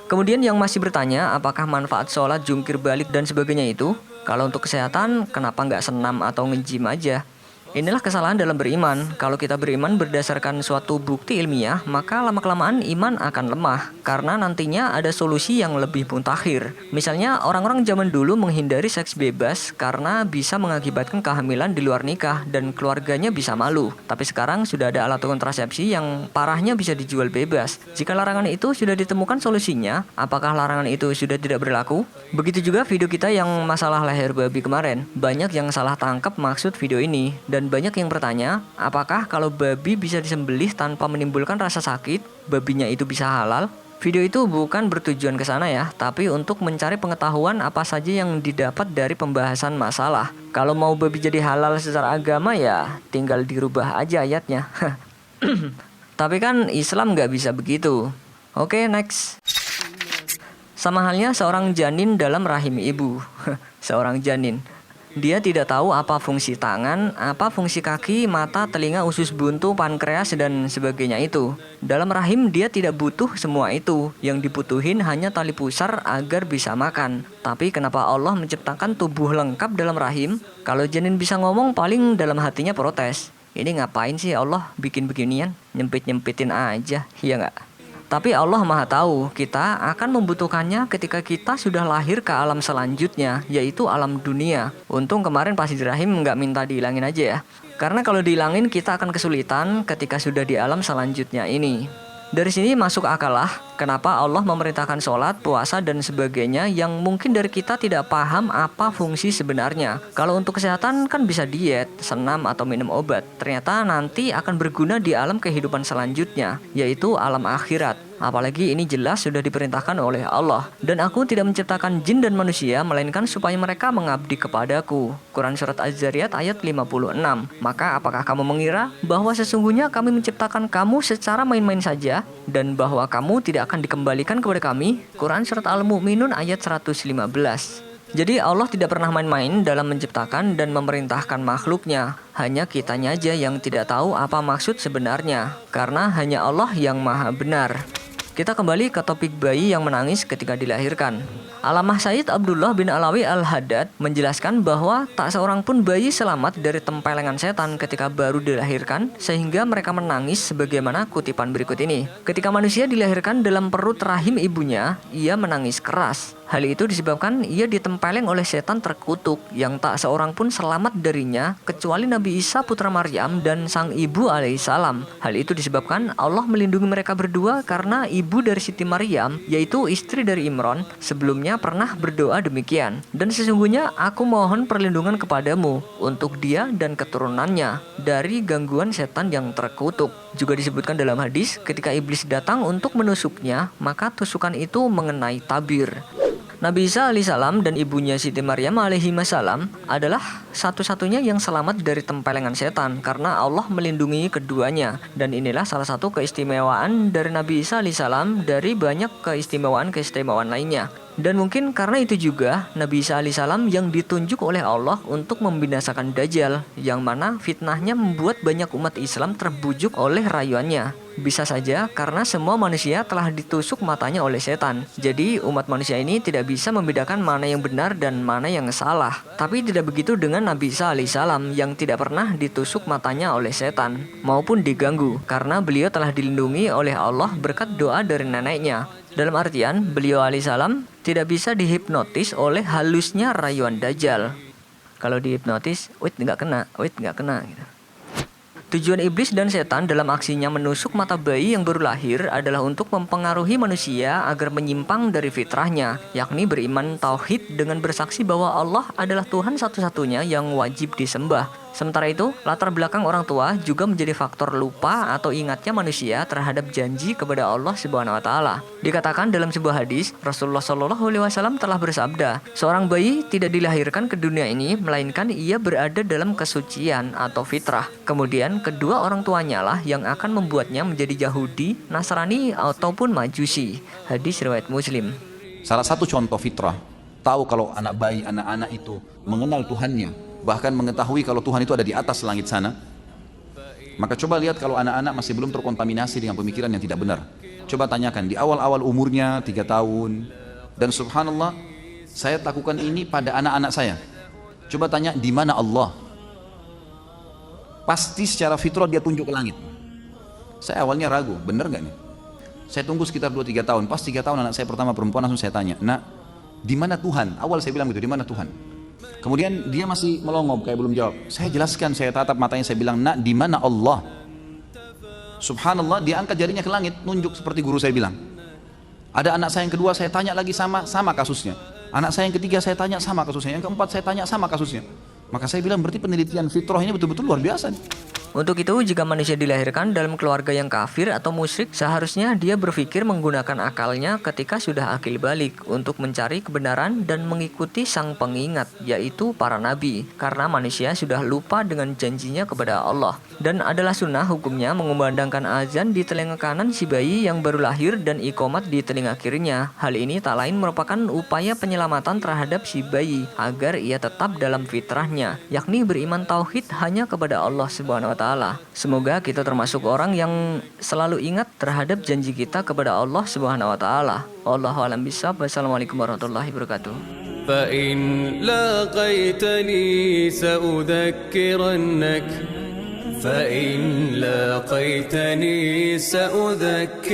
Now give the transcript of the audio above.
Kemudian yang masih bertanya apakah manfaat sholat, jungkir balik dan sebagainya itu? Kalau untuk kesehatan, kenapa nggak senam atau nge-gym aja? Inilah kesalahan dalam beriman. Kalau kita beriman berdasarkan suatu bukti ilmiah, maka lama-kelamaan iman akan lemah. Karena nantinya ada solusi yang lebih mutakhir. Misalnya orang-orang zaman dulu menghindari seks bebas karena bisa mengakibatkan kehamilan di luar nikah dan keluarganya bisa malu. Tapi sekarang sudah ada alat kontrasepsi yang parahnya bisa dijual bebas. Jika larangan itu sudah ditemukan solusinya, apakah larangan itu sudah tidak berlaku? Begitu juga video kita yang masalah leher babi kemarin. Banyak yang salah tangkap maksud video ini. Dan banyak yang bertanya, apakah kalau babi bisa disembelih tanpa menimbulkan rasa sakit, babinya itu bisa halal? Video itu bukan bertujuan ke sana ya, tapi untuk mencari pengetahuan apa saja yang didapat dari pembahasan masalah. Kalau mau babi jadi halal secara agama ya, tinggal dirubah aja ayatnya. Tapi kan Islam nggak bisa begitu. Oke, next. Sama halnya seorang janin dalam rahim ibu. Seorang janin. Dia tidak tahu apa fungsi tangan, apa fungsi kaki, mata, telinga, usus buntu, pankreas, dan sebagainya itu. Dalam rahim dia tidak butuh semua itu. Yang dibutuhin hanya tali pusar agar bisa makan. Tapi kenapa Allah menciptakan tubuh lengkap dalam rahim? Kalau janin bisa ngomong paling dalam hatinya protes. Ini ngapain sih Allah bikin beginian? Nyempit-nyempitin aja, iya nggak? Tapi Allah Maha tahu kita akan membutuhkannya ketika kita sudah lahir ke alam selanjutnya, yaitu alam dunia. Untung kemarin pas di rahim nggak minta dihilangin aja ya. Karena kalau dihilangin kita akan kesulitan ketika sudah di alam selanjutnya ini. Dari sini masuk akal lah kenapa Allah memerintahkan sholat, puasa, dan sebagainya yang mungkin dari kita tidak paham apa fungsi sebenarnya. Kalau untuk kesehatan kan bisa diet, senam, atau minum obat. Ternyata nanti akan berguna di alam kehidupan selanjutnya, yaitu alam akhirat. Apalagi ini jelas sudah diperintahkan oleh Allah. Dan aku tidak menciptakan jin dan manusia, melainkan supaya mereka mengabdi kepadaku. Quran Surat Az-Zariyat ayat 56. Maka apakah kamu mengira bahwa sesungguhnya kami menciptakan kamu secara main-main saja, dan bahwa kamu tidak akan dikembalikan kepada kami? Quran Surat Al-Mu'minun ayat 115. Jadi Allah tidak pernah main-main dalam menciptakan dan memerintahkan makhluknya. Hanya kitanya aja yang tidak tahu apa maksud sebenarnya. Karena hanya Allah yang maha benar. Kita kembali ke topik bayi yang menangis ketika dilahirkan. Alamah Sayyid Abdullah bin Alawi Al-Haddad menjelaskan bahwa tak seorang pun bayi selamat dari tempelengan setan ketika baru dilahirkan, sehingga mereka menangis sebagaimana kutipan berikut ini. Ketika manusia dilahirkan dalam perut rahim ibunya, ia menangis keras. Hal itu disebabkan ia ditempeleng oleh setan terkutuk yang tak seorang pun selamat darinya kecuali Nabi Isa putra Maryam dan sang ibu alaihissalam. Hal itu disebabkan Allah melindungi mereka berdua karena ibu dari Siti Maryam, yaitu istri dari Imran, sebelumnya pernah berdoa demikian. Dan sesungguhnya aku mohon perlindungan kepadamu untuk dia dan keturunannya dari gangguan setan yang terkutuk. Juga disebutkan dalam hadis ketika iblis datang untuk menusuknya, maka tusukan itu mengenai tabir. Nabi Isa alaihissalam dan ibunya Siti Maryam alaihissalam adalah satu-satunya yang selamat dari tempelengan setan karena Allah melindungi keduanya. Dan inilah salah satu keistimewaan dari Nabi Isa alaihissalam dari banyak keistimewaan-keistimewaan lainnya. Dan mungkin karena itu juga Nabi Isa alaihissalam yang ditunjuk oleh Allah untuk membinasakan Dajjal, yang mana fitnahnya membuat banyak umat Islam terbujuk oleh rayuannya. Bisa saja karena semua manusia telah ditusuk matanya oleh setan. Jadi umat manusia ini tidak bisa membedakan mana yang benar dan mana yang salah. Tapi tidak begitu dengan Nabi Isa alaihissalam yang tidak pernah ditusuk matanya oleh setan maupun diganggu, karena beliau telah dilindungi oleh Allah berkat doa dari neneknya. Dalam artian, beliau alaihissalam tidak bisa dihipnotis oleh halusnya rayuan Dajjal. Kalau dihipnotis, nggak kena gitu. Tujuan iblis dan setan dalam aksinya menusuk mata bayi yang baru lahir adalah untuk mempengaruhi manusia agar menyimpang dari fitrahnya, yakni beriman tauhid dengan bersaksi bahwa Allah adalah Tuhan satu-satunya yang wajib disembah. Sementara itu, latar belakang orang tua juga menjadi faktor lupa atau ingatnya manusia terhadap janji kepada Allah Subhanahu wa taala. Dikatakan dalam sebuah hadis, Rasulullah SAW telah bersabda, seorang bayi tidak dilahirkan ke dunia ini melainkan ia berada dalam kesucian atau fitrah. Kemudian kedua orang tuanya lah yang akan membuatnya menjadi Yahudi, Nasrani ataupun Majusi. Hadis riwayat Muslim. Salah satu contoh fitrah, tahu kalau anak bayi, anak-anak itu mengenal Tuhannya, bahkan mengetahui kalau Tuhan itu ada di atas langit sana. Maka coba lihat kalau anak-anak masih belum terkontaminasi dengan pemikiran yang tidak benar. Coba tanyakan di awal-awal umurnya 3 tahun. Dan subhanallah, saya lakukan ini pada anak-anak saya. Coba tanya di mana Allah. Pasti secara fitrah dia tunjuk ke langit. Saya awalnya ragu, benar gak nih? Saya tunggu sekitar 2-3 tahun. Pas 3 tahun anak saya pertama perempuan, langsung saya tanya, nak, di mana Tuhan? Awal saya bilang gitu, di mana Tuhan? Kemudian dia masih melongo, kayak belum jawab. Saya jelaskan, saya tatap matanya, saya bilang, nak, di mana Allah? Subhanallah, dia angkat jarinya ke langit, nunjuk seperti guru saya bilang. Ada anak saya yang kedua, saya tanya lagi sama kasusnya. Anak saya yang ketiga, saya tanya sama kasusnya. Yang keempat, saya tanya sama kasusnya. Maka saya bilang, berarti penelitian fitrah ini betul-betul luar biasa nih. Untuk itu, jika manusia dilahirkan dalam keluarga yang kafir atau musyrik, seharusnya dia berpikir menggunakan akalnya ketika sudah akil balik untuk mencari kebenaran dan mengikuti sang pengingat, yaitu para nabi, karena manusia sudah lupa dengan janjinya kepada Allah. Dan adalah sunnah hukumnya mengumandangkan azan di telinga kanan si bayi yang baru lahir dan iqomat di telinga kirinya. Hal ini tak lain merupakan upaya penyelamatan terhadap si bayi agar ia tetap dalam fitrahnya, yakni beriman tauhid hanya kepada Allah Subhanahu wa Ta'ala. Semoga kita termasuk orang yang selalu ingat terhadap janji kita kepada Allah Subhanahu wa Ta'ala. Wallahu a'lam bishawab. Wassalamualaikum warahmatullahi wabarakatuh. فإن لاقيتني سأذكرنك فإن لاقيتني سأذكرنك